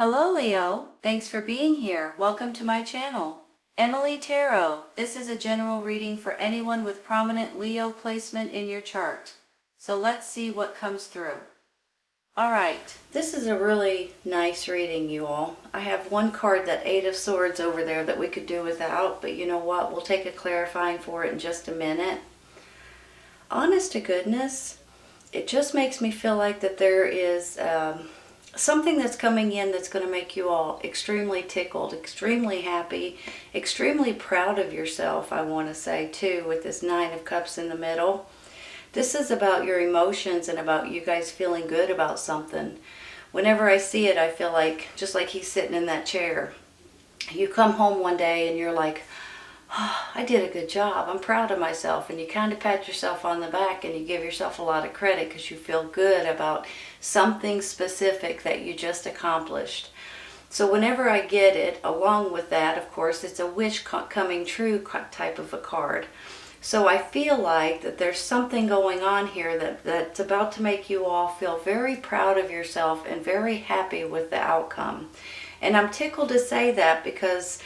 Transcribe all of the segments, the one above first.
Hello Leo, thanks for being here. Welcome to my channel. Emily Tarot. This is a general reading for anyone with prominent Leo placement in your chart. So let's see what comes through. Alright, this is a really nice reading, you all. I have one card, that Eight of Swords over there, that we could do without, but you know what? We'll take a clarifying for it in just a minute. Honest to goodness, it just makes me feel like that there is something that's coming in that's going to make you all extremely tickled, extremely happy, extremely proud of yourself, I want to say, too, with this Nine of Cups in the middle. This is about your emotions and about you guys feeling good about something. Whenever I see it, I feel like, just like he's sitting in that chair. You come home one day and you're like, oh, I did a good job. I'm proud of myself. And you kind of pat yourself on the back and you give yourself a lot of credit because you feel good about something specific that you just accomplished. So whenever I get it, along with that, of course, it's a wish coming true type of a card. So I feel like that there's something going on here that's about to make you all feel very proud of yourself and very happy with the outcome. And I'm tickled to say that because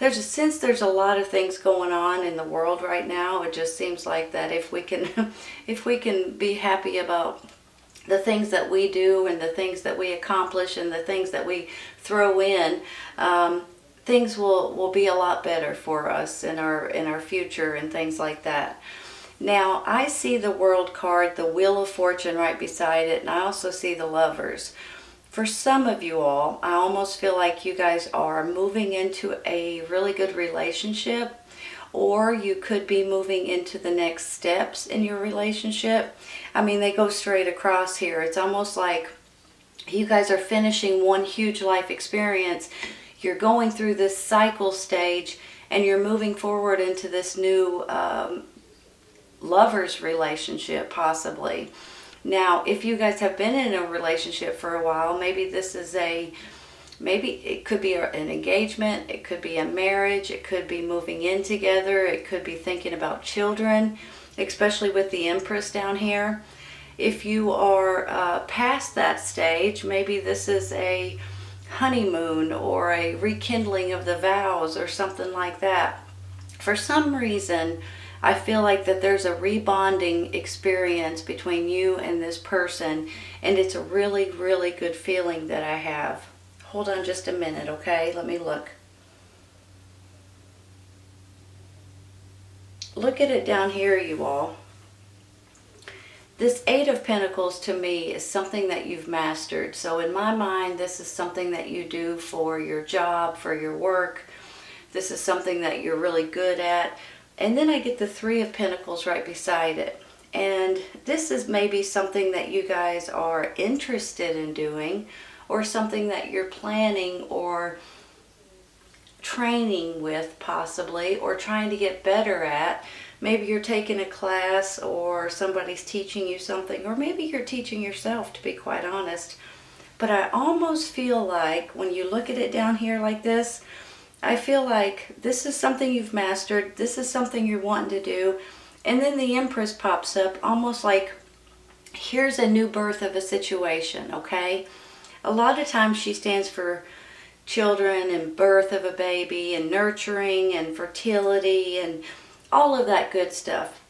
since there's a lot of things going on in the world right now, it just seems like that if we can be happy about the things that we do and the things that we accomplish and the things that we throw in, things will be a lot better for us in our future and things like that. Now, I see the World card, the Wheel of Fortune right beside it, and I also see the Lovers. For some of you all, I almost feel like you guys are moving into a really good relationship, or you could be moving into the next steps in your relationship. I mean, they go straight across here. It's almost like you guys are finishing one huge life experience. You're going through this cycle stage and you're moving forward into this new lovers relationship, possibly. Now, if you guys have been in a relationship for a while, maybe it could be an engagement, it could be a marriage, it could be moving in together, it could be thinking about children, especially with the Empress down here. If you are past that stage, maybe this is a honeymoon or a rekindling of the vows or something like that. For some reason, I feel like that there's a rebonding experience between you and this person, and it's a really, really good feeling that I have. Hold on just a minute, okay? Let me look. Look at it down here, you all. This Eight of Pentacles to me is something that you've mastered. So in my mind, this is something that you do for your job, for your work. This is something that you're really good at. And then I get the Three of Pentacles right beside it. And this is maybe something that you guys are interested in doing, or something that you're planning or training with possibly, or trying to get better at. Maybe you're taking a class or somebody's teaching you something, or maybe you're teaching yourself, to be quite honest. But I almost feel like when you look at it down here like this, I feel like this is something you've mastered, this is something you're wanting to do, and then the Empress pops up, almost like here's a new birth of a situation, okay? A lot of times she stands for children and birth of a baby and nurturing and fertility and all of that good stuff.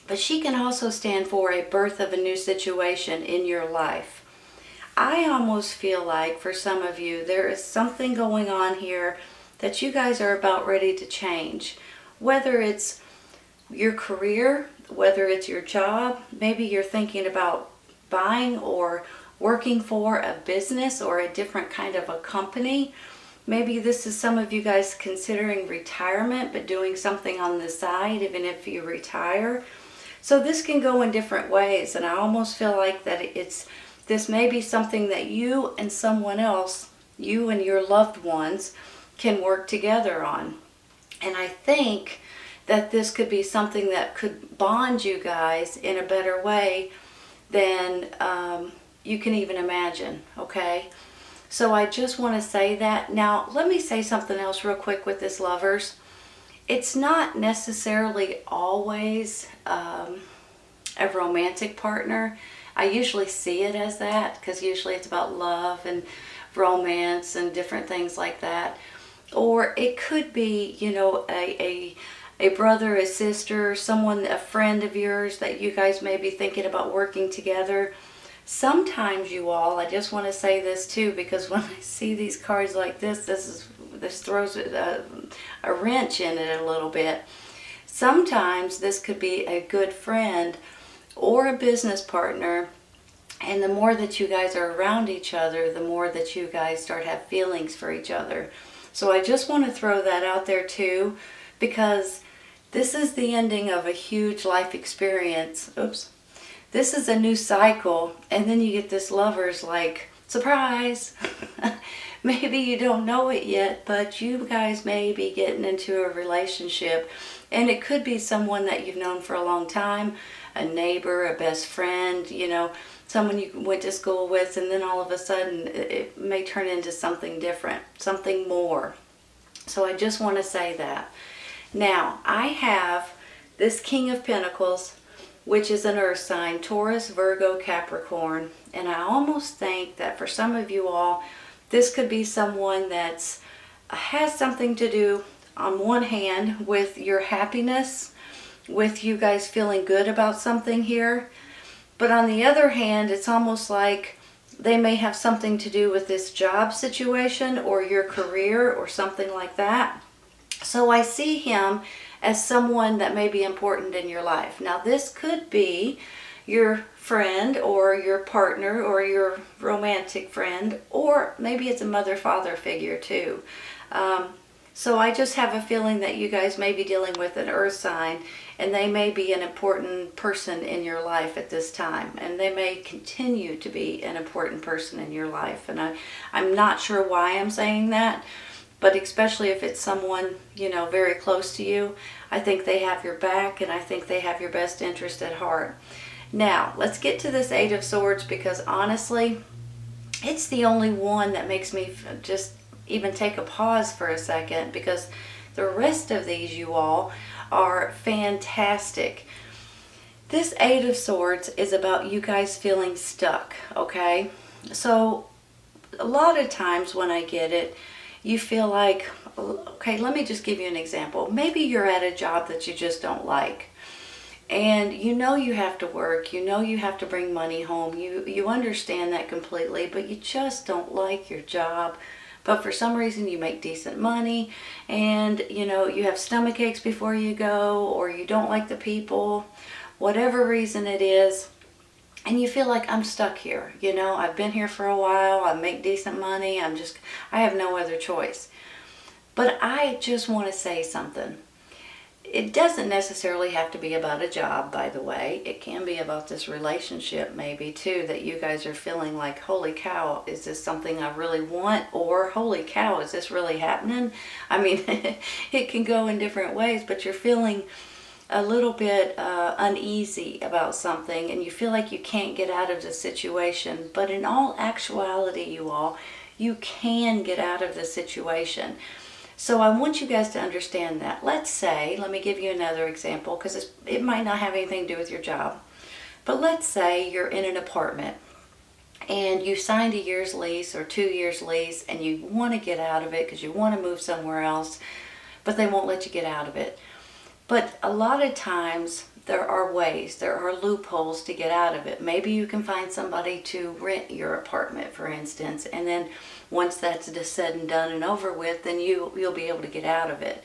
But she can also stand for a birth of a new situation in your life. I almost feel like for some of you there is something going on here that you guys are about ready to change. Whether it's your career, whether it's your job, maybe you're thinking about buying or working for a business or a different kind of a company. Maybe this is some of you guys considering retirement but doing something on the side even if you retire. So this can go in different ways, and I almost feel like that this may be something that you and someone else, you and your loved ones, can work together on. And I think that this could be something that could bond you guys in a better way than you can even imagine, okay? So I just want to say that. Now, let me say something else real quick with this Lovers. It's not necessarily always a romantic partner. I usually see it as that because usually it's about love and romance and different things like that. Or it could be, you know, a brother, a sister, someone, a friend of yours that you guys may be thinking about working together. Sometimes you all, I just want to say this too, because when I see these cards like this throws a wrench in it a little bit. Sometimes this could be a good friend or a business partner, and the more that you guys are around each other, the more that you guys start to have feelings for each other. So I just want to throw that out there too, because this is the ending of a huge life experience. Oops. This is a new cycle, and then you get this Lovers, like, surprise! Maybe you don't know it yet, but you guys may be getting into a relationship, and it could be someone that you've known for a long time, a neighbor, a best friend, you know, someone you went to school with, and then all of a sudden it may turn into something different, something more. So I just want to say that. Now, I have this King of Pentacles, which is an earth sign, Taurus, Virgo, Capricorn. And I almost think that for some of you all, this could be someone that's has something to do, on one hand, with your happiness, with you guys feeling good about something here. But on the other hand, it's almost like they may have something to do with this job situation or your career or something like that. So I see him as someone that may be important in your life. Now this could be your friend or your partner or your romantic friend, or maybe it's a mother-father figure too. So I just have a feeling that you guys may be dealing with an earth sign, and they may be an important person in your life at this time, and they may continue to be an important person in your life. And I'm not sure why I'm saying that, but especially if it's someone, you know, very close to you, I think they have your back, and I think they have your best interest at heart. Now, let's get to this Eight of Swords, because honestly, it's the only one that makes me just even take a pause for a second, because the rest of these, you all, are fantastic. This Eight of Swords is about you guys feeling stuck, okay? So, a lot of times when I get it, you feel like, okay, let me just give you an example. Maybe you're at a job that you just don't like, and you know you have to work, you know you have to bring money home, you understand that completely, but you just don't like your job. But for some reason you make decent money, and you know you have stomach aches before you go, or you don't like the people, whatever reason it is, and you feel like, I'm stuck here. You know, I've been here for a while, I make decent money, I have no other choice. But I just want to say something. It doesn't necessarily have to be about a job, by the way. It can be about this relationship maybe too, that you guys are feeling like, holy cow, is this something I really want? Or, holy cow, is this really happening? I mean, it can go in different ways, but you're feeling a little bit uneasy about something, and you feel like you can't get out of the situation. But in all actuality, you all, you can get out of the situation. So I want you guys to understand that. Let's say, let me give you another example, because it might not have anything to do with your job. But let's say you're in an apartment, and you signed a year's lease or 2 years lease, and you want to get out of it because you want to move somewhere else, but they won't let you get out of it. But a lot of times there are ways, there are loopholes to get out of it. Maybe you can find somebody to rent your apartment, for instance, and then once that's said and done and over with, then you'll be able to get out of it.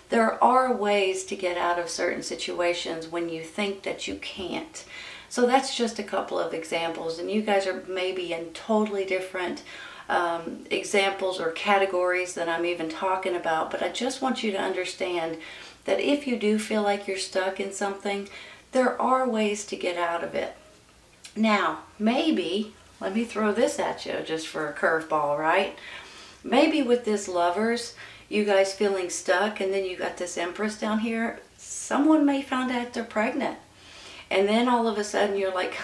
There are ways to get out of certain situations when you think that you can't. So that's just a couple of examples, and you guys are maybe in totally different examples or categories that I'm even talking about, but I just want you to understand that if you do feel like you're stuck in something, there are ways to get out of it. Now, maybe, let me throw this at you just for a curveball, right? Maybe with this Lovers, you guys feeling stuck, and then you got this Empress down here, someone may find out they're pregnant. And then all of a sudden you're like,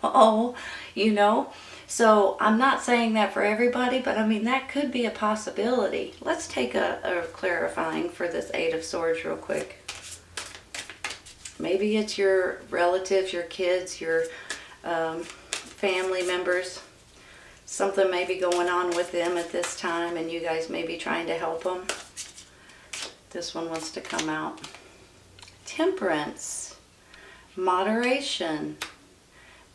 oh, you know. So I'm not saying that for everybody, but I mean, that could be a possibility. Let's take a clarifying for this Eight of Swords real quick. Maybe it's your relatives, your kids, your family members. Something may be going on with them at this time, and you guys may be trying to help them. This one wants to come out. Temperance, moderation,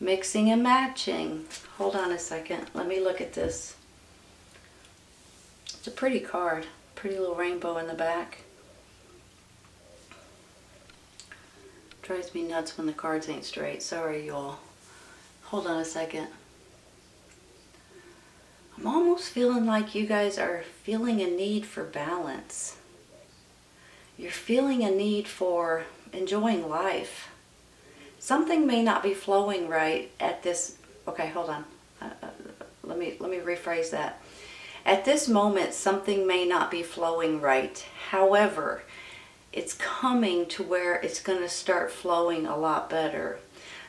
mixing and matching. Hold on a second. Let me look at this. It's a pretty card. Pretty little rainbow in the back. Drives me nuts when the cards ain't straight. Sorry, y'all. Hold on a second. I'm almost feeling like you guys are feeling a need for balance. You're feeling a need for enjoying life. Something may not be flowing right at this. Okay, hold on. Let me rephrase that. At this moment, something may not be flowing right. However, it's coming to where it's going to start flowing a lot better.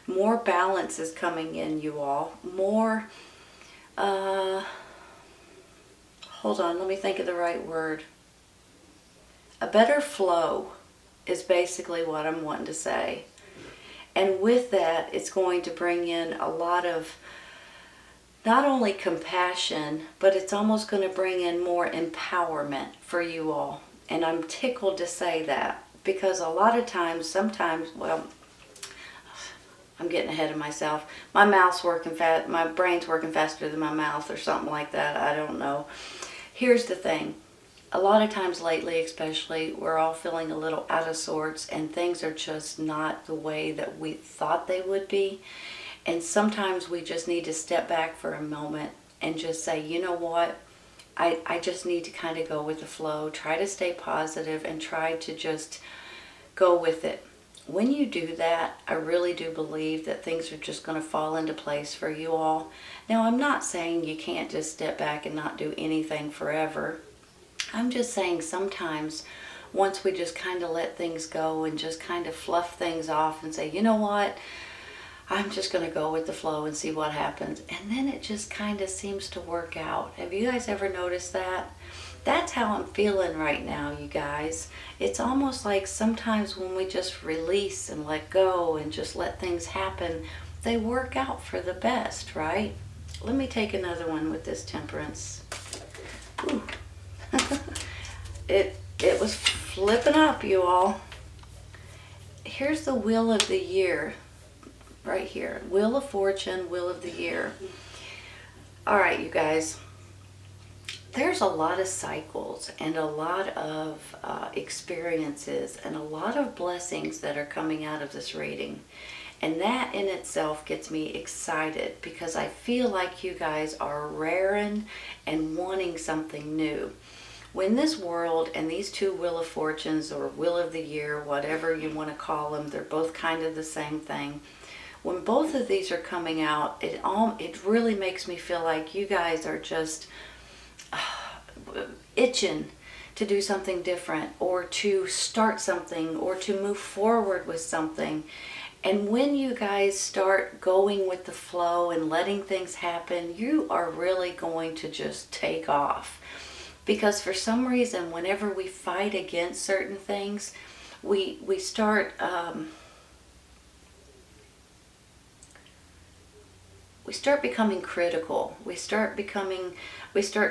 More balance is coming in, you all. More, hold on, let me think of the right word. A better flow is basically what I'm wanting to say. And with that, it's going to bring in a lot of not only compassion, but it's almost going to bring in more empowerment for you all. And I'm tickled to say that, because a lot of times, sometimes, well, I'm getting ahead of myself. My mouth's working fast, my brain's working faster than my mouth or something like that. I don't know. Here's the thing. A lot of times lately, especially, we're all feeling a little out of sorts, and things are just not the way that we thought they would be. And sometimes we just need to step back for a moment and just say, you know what? I just need to kind of go with the flow, try to stay positive, and try to just go with it. When you do that, I really do believe that things are just going to fall into place for you all. Now, I'm not saying you can't just step back and not do anything forever. I'm just saying sometimes once we just kind of let things go and just kind of fluff things off and say, you know what? I'm just going to go with the flow and see what happens. And then it just kind of seems to work out. Have you guys ever noticed that? That's how I'm feeling right now, you guys. It's almost like sometimes when we just release and let go and just let things happen, they work out for the best, right? Let me take another one with this temperance. Ooh. It was flipping up, you all. Here's the wheel of the year. Right here. Wheel of Fortune, Wheel of the Year. All right, you guys. There's a lot of cycles and a lot of experiences and a lot of blessings that are coming out of this reading. And that in itself gets me excited, because I feel like you guys are raring and wanting something new. When this world and these two Wheel of Fortunes, or Wheel of the Year, whatever you want to call them, they're both kind of the same thing. When both of these are coming out, it really makes me feel like you guys are just itching to do something different, or to start something, or to move forward with something. And when you guys start going with the flow and letting things happen, you are really going to just take off. Because for some reason, whenever we fight against certain things, we start... we start becoming critical. We start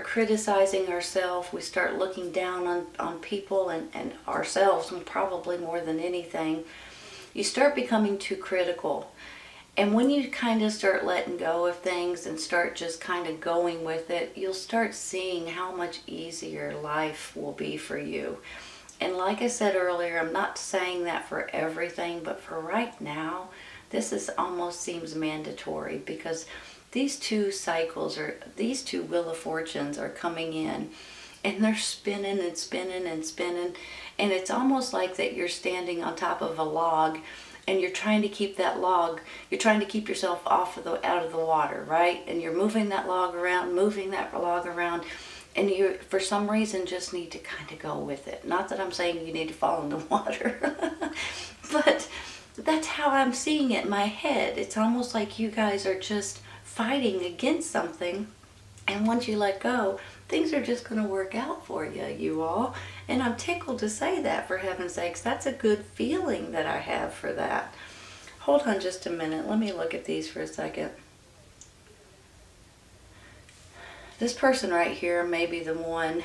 criticizing ourselves. We start looking down on people and ourselves, and probably more than anything. You start becoming too critical. And when you kind of start letting go of things and start just kind of going with it, you'll start seeing how much easier life will be for you. And like I said earlier, I'm not saying that for everything, but for right now, this almost seems mandatory, because these two cycles, or these two Wheel of Fortunes, are coming in, and they're spinning and spinning and spinning, and it's almost like that you're standing on top of a log, and you're trying to keep that log, you're trying to keep yourself out of the water, right? And you're moving that log around, and you, for some reason, just need to kind of go with it. Not that I'm saying you need to fall in the water, but that's how I'm seeing it in my head. It's almost like you guys are just fighting against something, and once you let go, things are just going to work out for you, you all. And I'm tickled to say that, for heaven's sakes. That's a good feeling that I have for that. Hold on just a minute. Let me look at these for a second. This person right here may be the one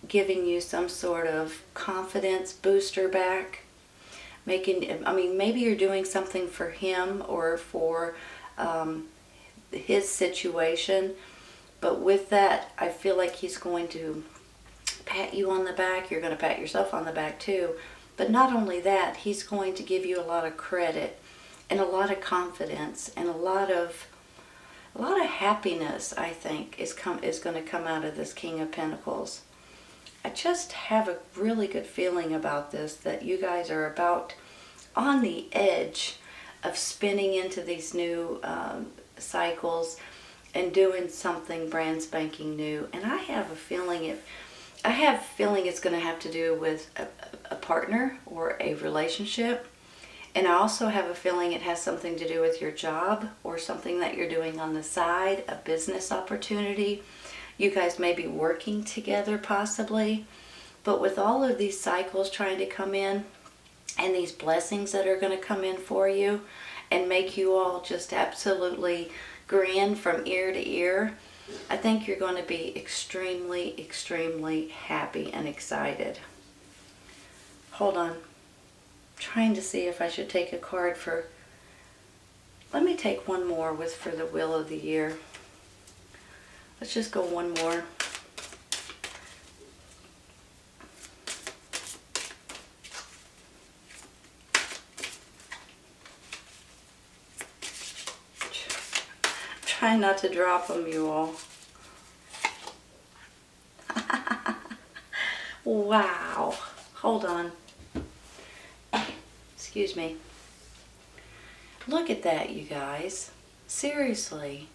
giving you some sort of confidence booster back. Maybe you're doing something for him or for his situation. But with that, I feel like he's going to pat you on the back. You're going to pat yourself on the back too. But not only that, he's going to give you a lot of credit and a lot of confidence and a lot of happiness, I think, is going to come out of this King of Pentacles. I just have a really good feeling about this, that you guys are about on the edge of spinning into these new cycles and doing something brand spanking new. And I have a feeling it's going to have to do with a partner or a relationship. And I also have a feeling it has something to do with your job or something that you're doing on the side, a business opportunity. You guys may be working together possibly. But with all of these cycles trying to come in and these blessings that are going to come in for you and make you all just absolutely grin from ear to ear, I think you're going to be extremely, extremely happy and excited. Hold on. Trying to see if I should take a card for... Let me take one more for the Wheel of the Year. Let's just go one more. Try not to drop them, you all. Wow. Hold on. Excuse me. Look at that, you guys. Seriously.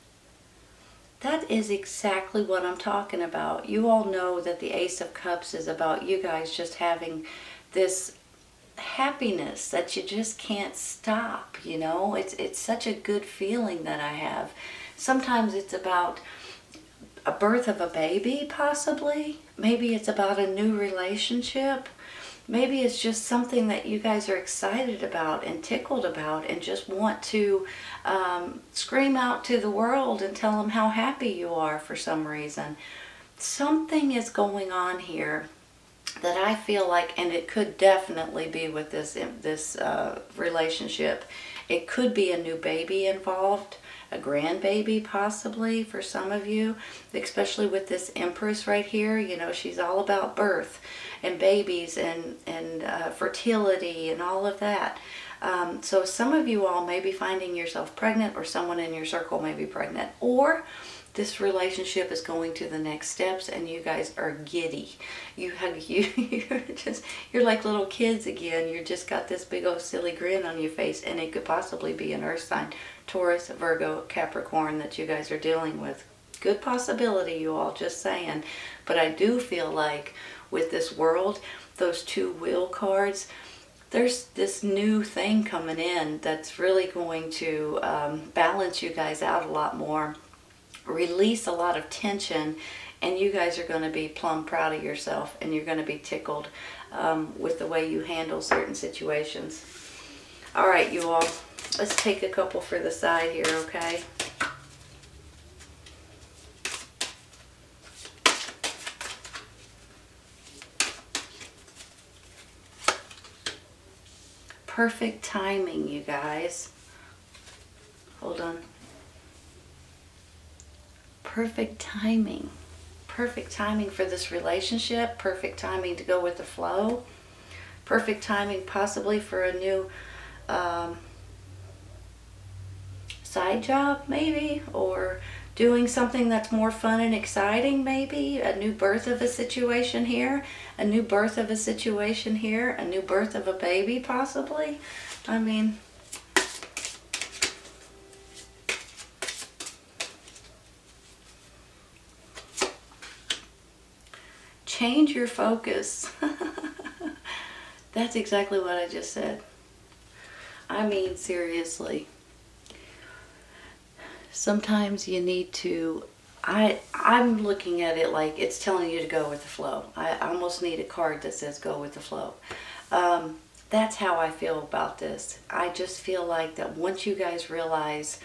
That is exactly what I'm talking about. You all know that the Ace of Cups is about you guys just having this happiness that you just can't stop, you know? It's such a good feeling that I have. Sometimes it's about a birth of a baby, possibly. Maybe it's about a new relationship. Maybe it's just something that you guys are excited about and tickled about and just want to scream out to the world and tell them how happy you are for some reason. Something is going on here that I feel like, and it could definitely be with this relationship. It could be a new baby involved, a grandbaby possibly for some of you, especially with this Empress right here. You know, she's all about birth and babies and fertility and all of that. So some of you all may be finding yourself pregnant, or someone in your circle may be pregnant, or this relationship is going to the next steps and you guys are giddy. You're like little kids again. You just got this big old silly grin on your face, and it could possibly be an earth sign, Taurus, Virgo, Capricorn, that you guys are dealing with. Good possibility, you all, just saying. But I do feel like with this World, those two Wheel cards, there's this new thing coming in that's really going to balance you guys out a lot more, release a lot of tension, and you guys are going to be plumb proud of yourself, and you're going to be tickled with the way you handle certain situations. All right, you all, let's take a couple for the side here, okay? Perfect timing, you guys. Hold on. Perfect timing. Perfect timing for this relationship. Perfect timing to go with the flow. Perfect timing possibly for a new side job maybe, or doing something that's more fun and exciting maybe. A new birth of a situation here. A new birth of a situation here. A new birth of a baby possibly. I mean... change your focus. That's exactly what I just said. I mean, seriously. Sometimes you need to... I'm looking at it like it's telling you to go with the flow. I almost need a card that says go with the flow. that's how I feel about this. I just feel like that once you guys realize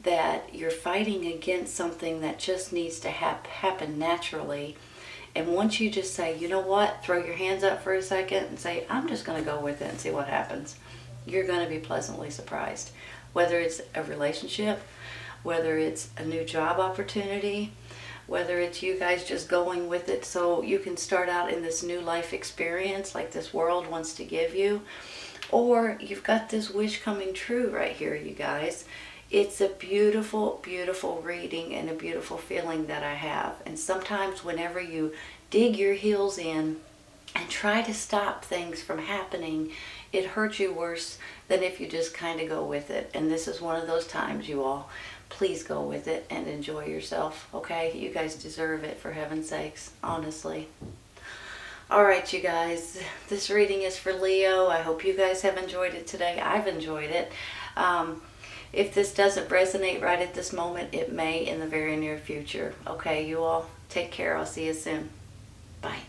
that you're fighting against something that just needs to happen naturally, and once you just say, you know what, throw your hands up for a second and say, I'm just going to go with it and see what happens, you're going to be pleasantly surprised. Whether it's a relationship, whether it's a new job opportunity, whether it's you guys just going with it so you can start out in this new life experience like this world wants to give you, or you've got this wish coming true right here, you guys. It's a beautiful, beautiful reading and a beautiful feeling that I have. And sometimes whenever you dig your heels in and try to stop things from happening, it hurts you worse than if you just kind of go with it. And this is one of those times, you all. Please go with it and enjoy yourself, okay? You guys deserve it, for heaven's sakes, honestly. All right, you guys, this reading is for Leo. I hope you guys have enjoyed it today. I've enjoyed it. If this doesn't resonate right at this moment, it may in the very near future. Okay, you all, take care. I'll see you soon. Bye.